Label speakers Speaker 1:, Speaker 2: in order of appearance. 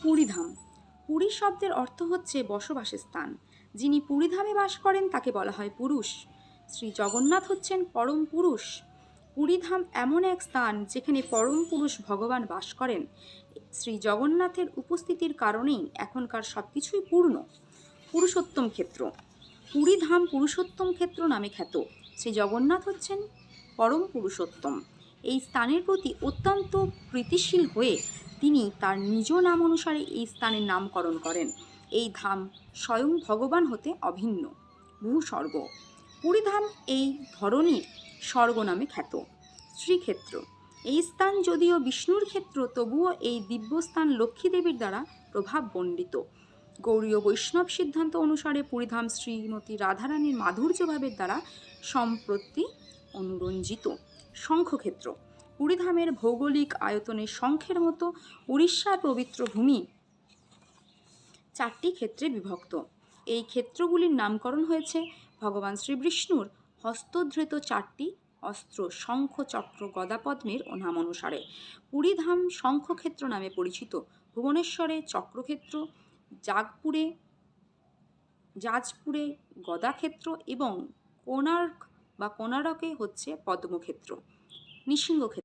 Speaker 1: পুরীধাম। পুরী শব্দের অর্থ হচ্ছে বসবাসের স্থান। যিনি পুরীধামে বাস করেন তাকে বলা হয় পুরুষ। শ্রী জগন্নাথ হচ্ছেন পরম পুরুষ। পুরীধাম এমন এক স্থান যেখানে পরম পুরুষ ভগবান বাস করেন। শ্রী জগন্নাথের উপস্থিতির কারণেই এখনকার সব কিছুই পূর্ণ। পুরুষোত্তম ক্ষেত্র। পুরীধাম পুরুষোত্তম ক্ষেত্র নামে খ্যাত। শ্রী জগন্নাথ হচ্ছেন পরম পুরুষোত্তম। এই স্থানের প্রতি অত্যন্ত প্রীতিশীল হয়ে তিনি তার নিজ নাম অনুসারে এই স্থানের নামকরণ করেন। এই ধাম স্বয়ং ভগবান হতে অভিন্ন। ভূস্বর্গ। পুরীধাম এই ধরনীর স্বর্গ নামে খ্যাত। শ্রীক্ষেত্র। এই স্থান যদিও বিষ্ণুর ক্ষেত্র, তবুও এই দিব্যস্থান লক্ষ্মী দেবীর দ্বারা প্রভাবমণ্ডিত। গৌড়ীয় বৈষ্ণব সিদ্ধান্ত অনুসারে পুরীধাম শ্রীমতী রাধারানীর মাধুর্যভাবের দ্বারা সম্প্রতি অনুরঞ্জিত। শঙ্খক্ষেত্র। পুরীধামের ভৌগোলিক আয়তনে শঙ্খের মতো উড়িষ্যার পবিত্র ভূমি 4টি ক্ষেত্রে বিভক্ত। এই ক্ষেত্রগুলির নামকরণ হয়েছে ভগবান শ্রীবিষ্ণুর হস্তধৃত 4টি অস্ত্র শঙ্খ, চক্র, গদা, পদ্মের নাম অনুসারে। পুরীধাম শঙ্খক্ষেত্র নামে পরিচিত। ভুবনেশ্বরে চক্রক্ষেত্র, জাজপুরে গদাক্ষেত্র এবং কোণার্কে হচ্ছে পদ্মক্ষেত্র। নৃসিংহক্ষেত্র।